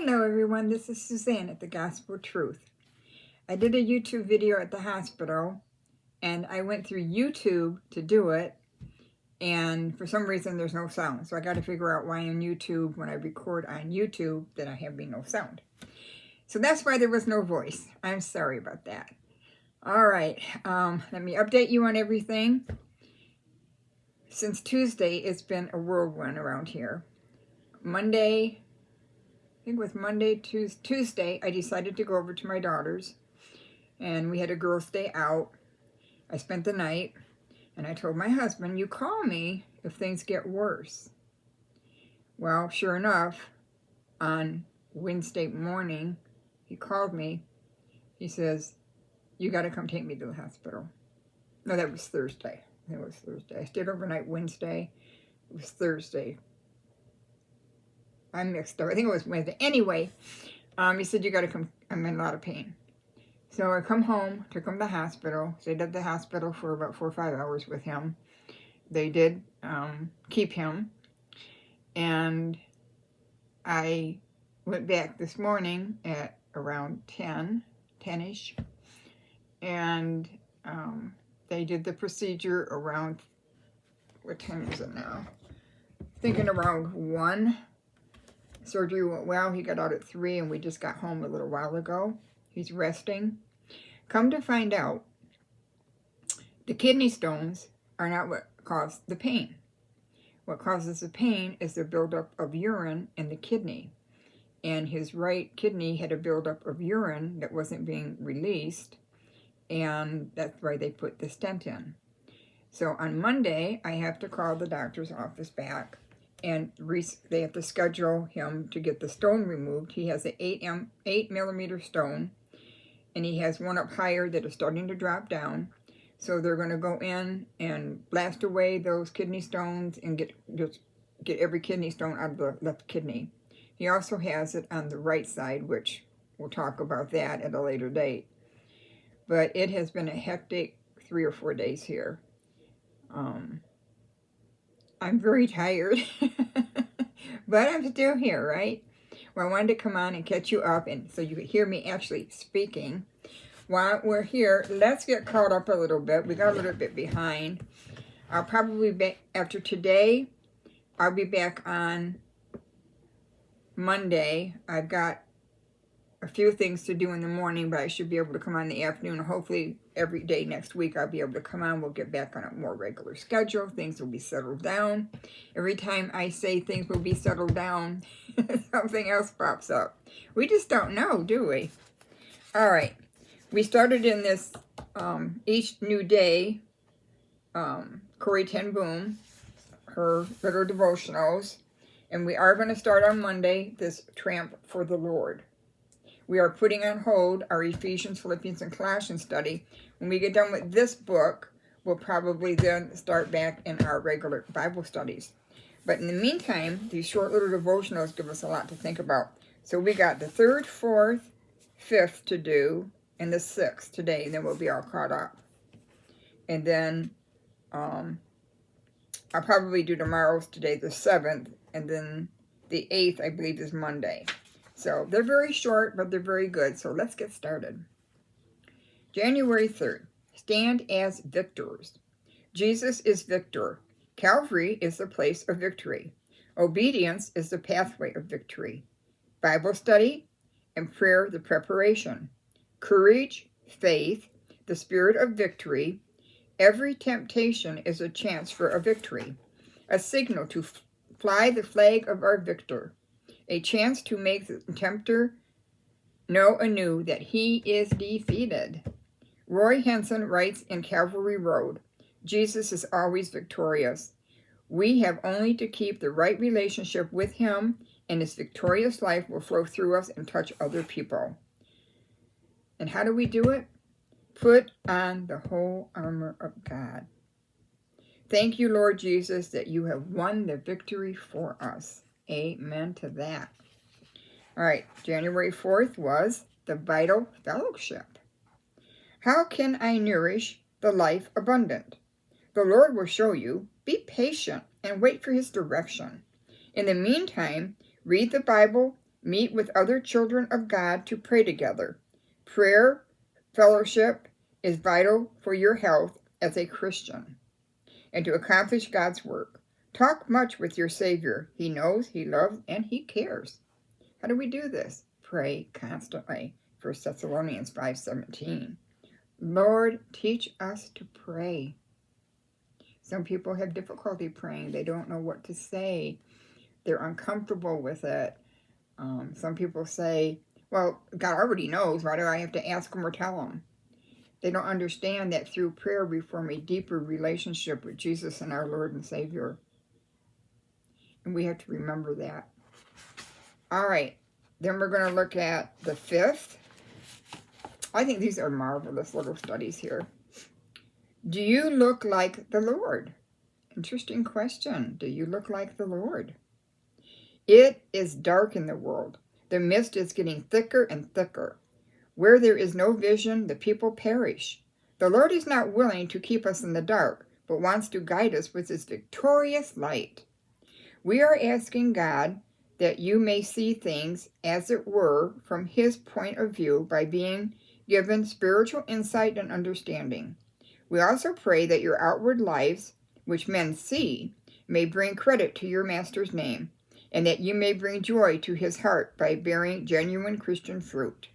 Hello everyone, this is Suzanne at The Gospel Truth. I did a YouTube video at the hospital and I went through YouTube to do it, and for some reason there's no sound. So I got to figure out why on YouTube, when I record on YouTube, that I have no sound. So that's why there was no voice. I'm sorry about that. All right, let me update you on everything. Since Tuesday, it's been a whirlwind around here. Monday, I think it was Monday, Tuesday, I decided to go over to my daughter's, and we had a girls' day out. I spent the night, and I told my husband, you call me if things get worse. Well, sure enough, on Wednesday morning, he called me. He says, you got to come take me to the hospital. No, that was Thursday. It was Thursday. I stayed overnight Wednesday. It was Thursday. I mixed up. I think it was Wednesday. Anyway, he said, you got to come. I'm in a lot of pain. So I come home, took him to the hospital. Stayed at the hospital for about 4 or 5 hours with him. They did keep him. And I went back this morning at around 10-ish. And they did the procedure around, what time is it now? Thinking around 1. Surgery went well. He got out at 3, and we just got home a little while ago. He's resting. Come to find out, the kidney stones are not what caused the pain. What causes the pain is the buildup of urine in the kidney. And his right kidney had a buildup of urine that wasn't being released, and that's why they put the stent in. So on Monday, I have to call the doctor's office back, and they have to schedule him to get the stone removed. He has an 8 millimeter stone, and he has one up higher that is starting to drop down. So they're going to go in and blast away those kidney stones and get every kidney stone out of the left kidney. He also has it on the right side, which we'll talk about that at a later date. But it has been a hectic 3 or 4 days here. I'm very tired, but I'm still here, right? Well, I wanted to come on and catch you up, and so you could hear me actually speaking. While we're here, let's get caught up a little bit. We got a little bit behind. I'll probably be after today. I'll be back on Monday. I've got a few things to do in the morning, but I should be able to come on in the afternoon. Hopefully every day next week I'll be able to come on. We'll get back on a more regular schedule. Things will be settled down. Every time I say things will be settled down, something else pops up. We just don't know, do we? All right. We started in this each new day, Corrie ten Boom, her little devotionals, and we are going to start on Monday this Tramp for the Lord. We are putting on hold our Ephesians, Philippians, and Colossians study. When we get done with this book, we'll probably then start back in our regular Bible studies. But in the meantime, these short little devotionals give us a lot to think about. So we got the 3rd, 4th, 5th to do, and the 6th today, and then we'll be all caught up. And then I'll probably do tomorrow's today, the 7th, and then the 8th, I believe, is Monday. So they're very short, but they're very good. So let's get started. January 3rd, stand as victors. Jesus is victor. Calvary is the place of victory. Obedience is the pathway of victory. Bible study and prayer, the preparation. Courage, faith, the spirit of victory. Every temptation is a chance for a victory. A signal to fly the flag of our victor. A chance to make the tempter know anew that he is defeated. Roy Henson writes in Calvary Road, Jesus is always victorious. We have only to keep the right relationship with him, and his victorious life will flow through us and touch other people. And how do we do it? Put on the whole armor of God. Thank you, Lord Jesus, that you have won the victory for us. Amen to that. All right, January 4th was the vital fellowship. How can I nourish the life abundant? The Lord will show you. Be patient and wait for his direction. In the meantime, read the Bible, Meet with other children of God to pray together. Prayer fellowship is vital for your health as a Christian and to accomplish God's work. Talk much with your Savior. He knows, He loves, and He cares. How do we do this? Pray constantly. 1 Thessalonians 5:17. Lord, teach us to pray. Some people have difficulty praying. They don't know what to say. They're uncomfortable with it. Some people say, well, God already knows. Why do I have to ask Him or tell Him? They don't understand that through prayer we form a deeper relationship with Jesus and our Lord and Savior. And we have to remember that. All right. Then we're going to look at the fifth. I think these are marvelous little studies here. Do you look like the Lord? Interesting question. Do you look like the Lord? It is dark in the world. The mist is getting thicker and thicker. Where there is no vision, the people perish. The Lord is not willing to keep us in the dark, but wants to guide us with His victorious light. We are asking God that you may see things, as it were, from His point of view by being given spiritual insight and understanding. We also pray that your outward lives, which men see, may bring credit to your Master's name, and that you may bring joy to His heart by bearing genuine Christian fruit,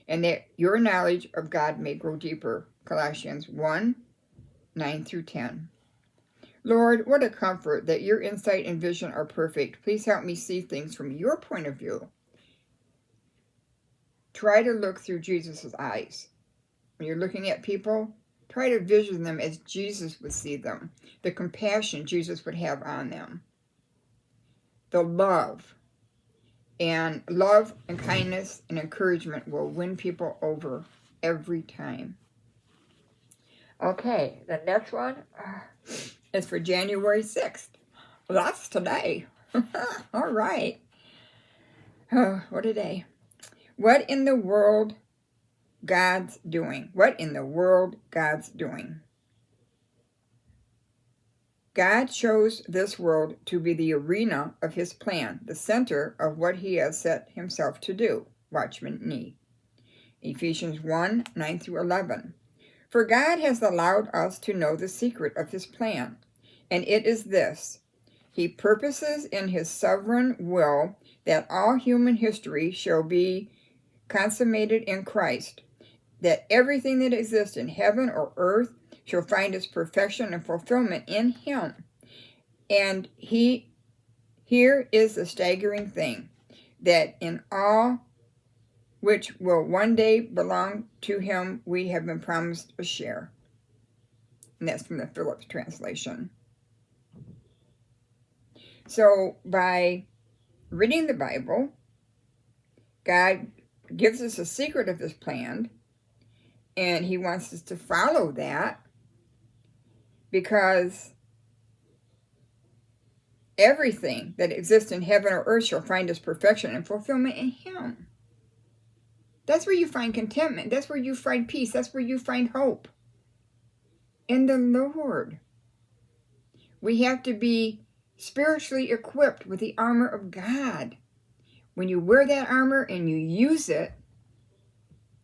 and that your knowledge of God may grow deeper. Colossians 1:9-10. Lord, what a comfort that your insight and vision are perfect. Please help me see things from your point of view. Try to look through Jesus' eyes. When you're looking at people, try to vision them as Jesus would see them, the compassion Jesus would have on them, the love and kindness and encouragement will win people over every time. Okay, the next one is for January 6th. Well, that's today. All right. Oh, what a day. What in the world God's doing? What in the world God's doing? God chose this world to be the arena of His plan, the center of what He has set Himself to do. Watchman Nee. Ephesians 1:9-11. For God has allowed us to know the secret of His plan, and it is this. He purposes in His sovereign will that all human history shall be consummated in Christ, that everything that exists in heaven or earth shall find its perfection and fulfillment in Him. And here is the staggering thing, that in all which will one day belong to Him, we have been promised a share. And that's from the Phillips translation. So by reading the Bible, God gives us a secret of His plan, and He wants us to follow that, because everything that exists in heaven or earth shall find its perfection and fulfillment in Him. That's where you find contentment. That's where you find peace. That's where you find hope. In the Lord. We have to be spiritually equipped with the armor of God. When you wear that armor and you use it,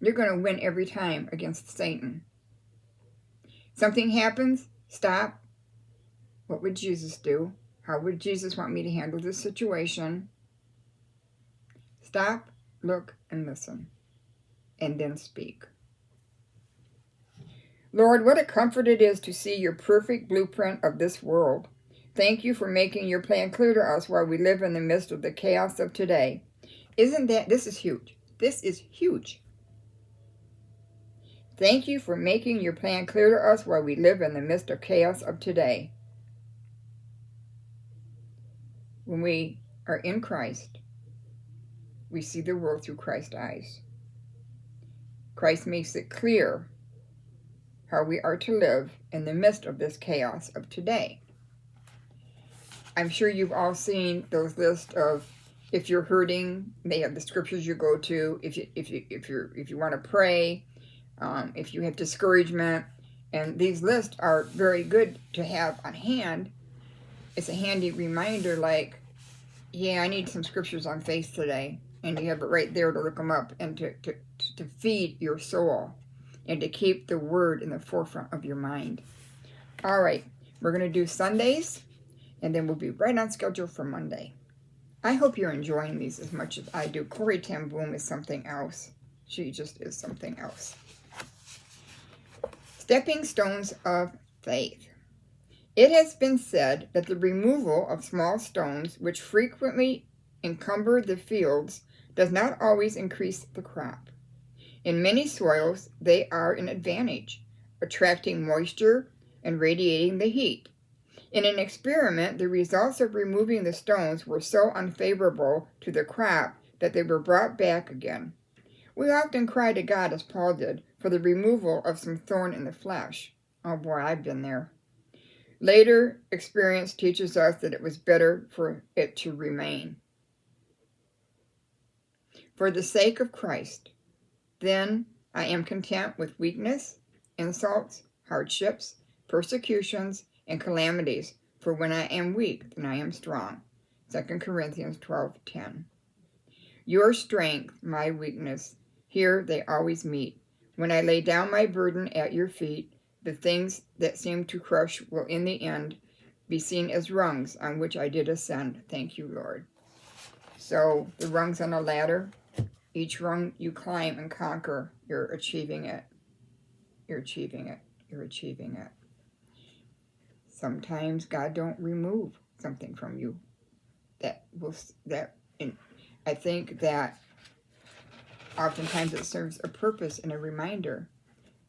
you're going to win every time against Satan. Something happens, stop. What would Jesus do? How would Jesus want me to handle this situation? Stop, look, and listen. And then speak. Lord, what a comfort it is to see your perfect blueprint of this world. Thank you for making your plan clear to us while we live in the midst of the chaos of today. This is huge. This is huge. Thank you for making your plan clear to us while we live in the midst of chaos of today. When we are in Christ, we see the world through Christ's eyes. Christ makes it clear how we are to live in the midst of this chaos of today. I'm sure you've all seen those lists of, if you're hurting, they have the scriptures you go to. If you want to pray, if you have discouragement, and these lists are very good to have on hand. It's a handy reminder, like, yeah, I need some scriptures on faith today. And you have it right there to look them up and to feed your soul and to keep the word in the forefront of your mind. All right, we're going to do Sundays, and then we'll be right on schedule for Monday. I hope you're enjoying these as much as I do. Corey Ten Boom is something else. She just is something else. Stepping stones of faith. It has been said that the removal of small stones, which frequently encumber the fields, does not always increase the crop. In many soils, they are an advantage, attracting moisture and radiating the heat. In an experiment, the results of removing the stones were so unfavorable to the crop that they were brought back again. We often cry to God, as Paul did, for the removal of some thorn in the flesh. Oh boy, I've been there. Later experience teaches us that it was better for it to remain. For the sake of Christ, then I am content with weakness, insults, hardships, persecutions, and calamities, for when I am weak, then I am strong. 2 Corinthians 12:10. Your strength, my weakness, here they always meet. When I lay down my burden at your feet, the things that seem to crush will in the end be seen as rungs on which I did ascend. Thank you, Lord. So the rungs on a ladder, each rung you climb and conquer, you're achieving it. You're achieving it. You're achieving it. Sometimes God don't remove something from you. I think that oftentimes it serves a purpose and a reminder.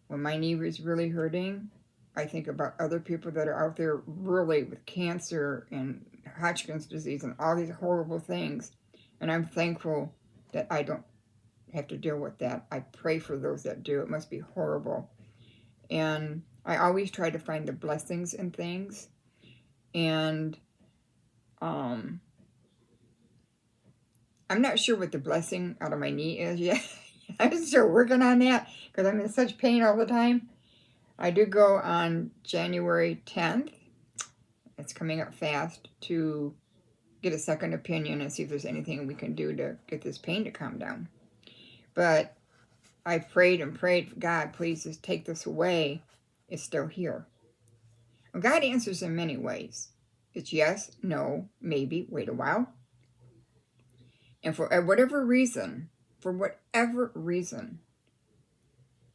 When my knee is really hurting, I think about other people that are out there really with cancer and Hodgkin's disease and all these horrible things. And I'm thankful that I don't have to deal with that. I pray for those that do. It must be horrible. And I always try to find the blessings in things. And I'm not sure what the blessing out of my knee is yet. I'm still working on that because I'm in such pain all the time. I do go on January 10th. It's coming up fast to get a second opinion and see if there's anything we can do to get this pain to calm down. But I prayed and prayed, God, please just take this away. It's still here. Well, God answers in many ways. It's yes, no, maybe, wait a while. And for whatever reason,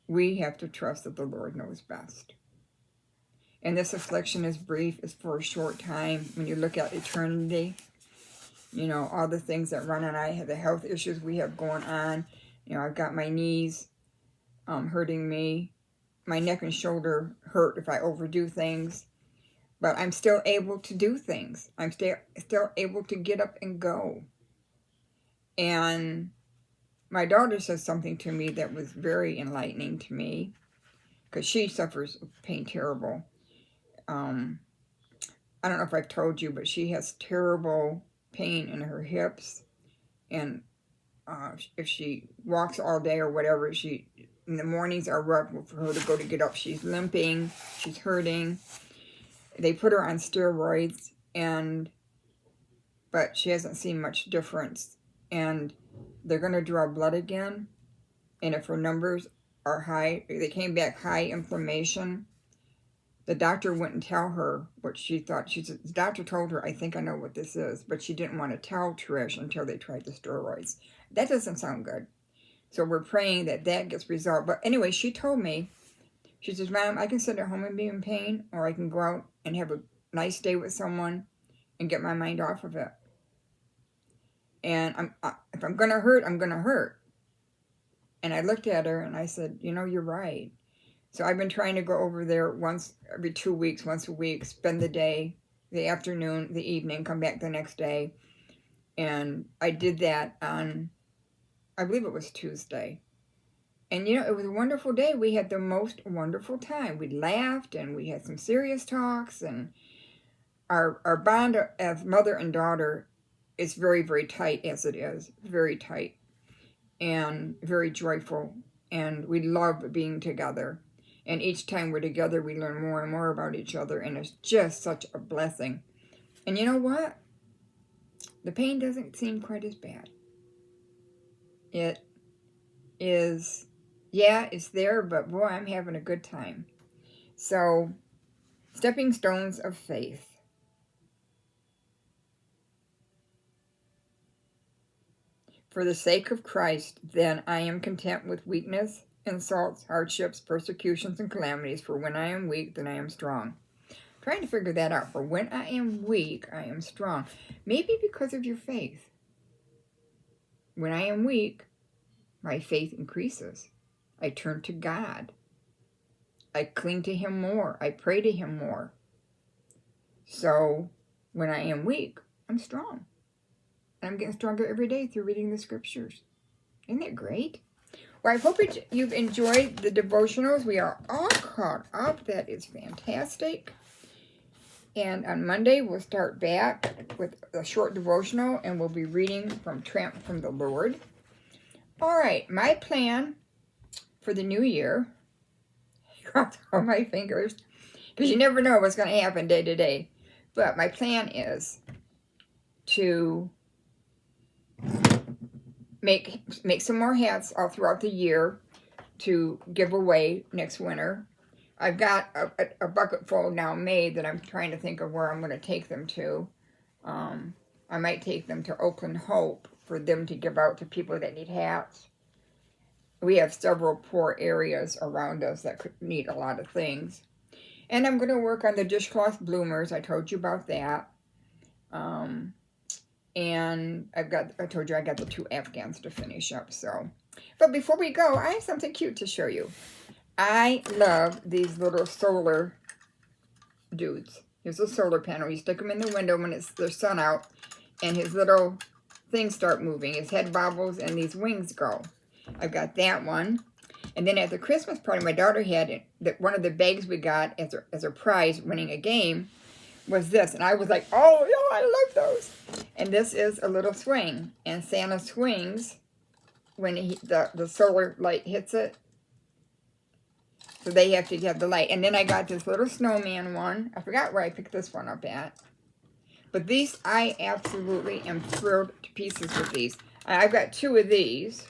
we have to trust that the Lord knows best. And this affliction is brief, it's for a short time. When you look at eternity, you know, all the things that Ron and I have, the health issues we have going on. You know, I've got my knees hurting me. My neck and shoulder hurt if I overdo things. But I'm still able to do things. I'm still able to get up and go. And my daughter said something to me that was very enlightening to me, because she suffers pain terrible. I don't know if I've told you, but she has terrible pain in her hips, and if she walks all day or whatever, in the mornings are rough for her to get up. She's limping, she's hurting. They put her on steroids, but she hasn't seen much difference. And they're going to draw blood again. And if her numbers are high, they came back high inflammation. The doctor wouldn't tell her what she thought. The doctor told her, I think I know what this is. But she didn't want to tell Trish until they tried the steroids. That doesn't sound good. So we're praying that gets resolved. But anyway, she told me, she says, Mom, I can sit at home and be in pain, or I can go out and have a nice day with someone and get my mind off of it. And if I'm going to hurt, I'm going to hurt. And I looked at her and I said, you know, you're right. So I've been trying to go over there once every 2 weeks, once a week, spend the day, the afternoon, the evening, come back the next day. And I did that on, I believe it was Tuesday. And, you know, it was a wonderful day. We had the most wonderful time. We laughed and we had some serious talks. And our bond as mother and daughter is very, very tight as it is. Very tight and very joyful. And we love being together. And each time we're together, we learn more and more about each other. And it's just such a blessing. And you know what? The pain doesn't seem quite as bad. It is, yeah, it's there, but boy, I'm having a good time. So, stepping stones of faith. For the sake of Christ, then, I am content with weakness, insults, hardships, persecutions, and calamities. For when I am weak, then I am strong. Trying to figure that out. For when I am weak, I am strong. Maybe because of your faith. When I am weak, my faith increases. I turn to God. I cling to Him more. I pray to Him more. So when I am weak, I'm strong. I'm getting stronger every day through reading the scriptures. Isn't that great? Well, I hope you've enjoyed the devotionals. We are all caught up. That is fantastic. And on Monday, we'll start back with a short devotional, and we'll be reading from Tramp from the Lord. All right, my plan for the new year, cross all my fingers, because you never know what's going to happen day to day. But my plan is to make some more hats all throughout the year to give away next winter. I've got a bucket full now made that I'm trying to think of where I'm going to take them to. I might take them to Oakland Hope for them to give out to people that need hats. We have several poor areas around us that could need a lot of things. And I'm going to work on the dishcloth bloomers. I told you about that. And I told you I got the 2 Afghans to finish up. So, but before we go, I have something cute to show you. I love these little solar dudes. Here's a solar panel. You stick them in the window when there's sun out, and his little things start moving. His head bobbles, and these wings go. I've got that one. And then at the Christmas party, my daughter had one of the bags we got as a prize winning a game was this. And I was like, oh, yeah, I love those. And this is a little swing. And Santa swings when the solar light hits it. So they have to have the light. And then I got this little snowman one. I forgot where I picked this one up at. But these, I absolutely am thrilled to pieces with these. I've got 2 of these.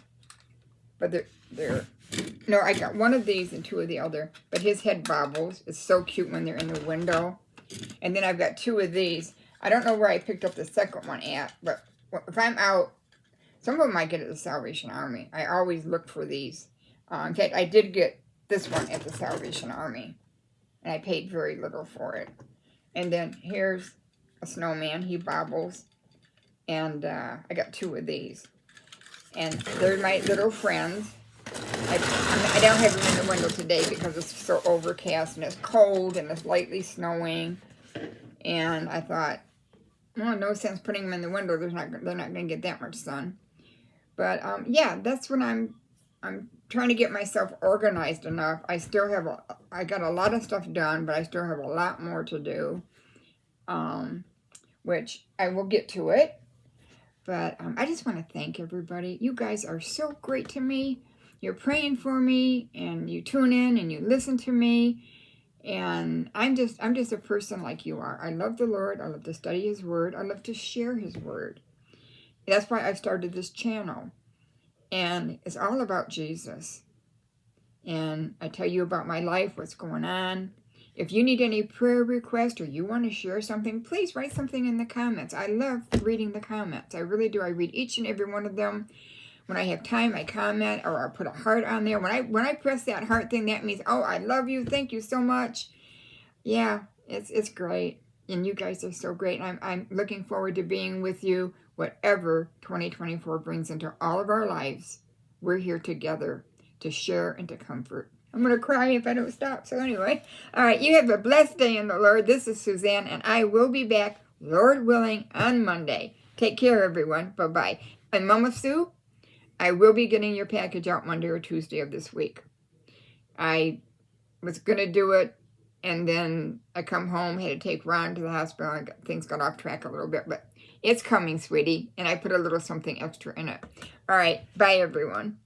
But no, I got 1 of these and 2 of the other. But his head bobbles. It's so cute when they're in the window. And then I've got 2 of these. I don't know where I picked up the second one at. But if I'm out, some of them I get at the Salvation Army. I always look for these. In fact, I did get this one at the Salvation Army. And I paid very little for it. And then here's a snowman. He bobbles. And I got 2 of these. And they're my little friends. I don't have them in the window today because it's so overcast and it's cold and it's lightly snowing. And I thought, well, no sense putting them in the window. They're not going to get that much sun. But yeah, that's when I'm trying to get myself organized enough. I still have I got a lot of stuff done, but I still have a lot more to do, which I will get to it. But I just want to thank everybody. You guys are so great to me. You're praying for me, and you tune in and you listen to me. And I'm just a person like you are. I love the Lord. I love to study His Word. I love to share His Word. That's why I started this channel. And it's all about Jesus. And I tell you about my life, what's going on. If you need any prayer requests or you want to share something, please write something in the comments. I love reading the comments. I really do. I read each and every one of them. When I have time, I comment or I put a heart on there. When I press that heart thing, that means, oh, I love you. Thank you so much. Yeah, it's great. And you guys are so great. And I'm looking forward to being with you, whatever 2024 brings into all of our lives. We're here together to share and to comfort. I'm going to cry if I don't stop. So anyway, all right, you have a blessed day in the Lord. This is Suzanne, and I will be back, Lord willing, on Monday. Take care, everyone. Bye-bye. And Mama Sue, I will be getting your package out Monday or Tuesday of this week. I was going to do it, and then I come home, had to take Ron to the hospital, and things got off track a little bit, but it's coming, sweetie, and I put a little something extra in it. All right, bye, everyone.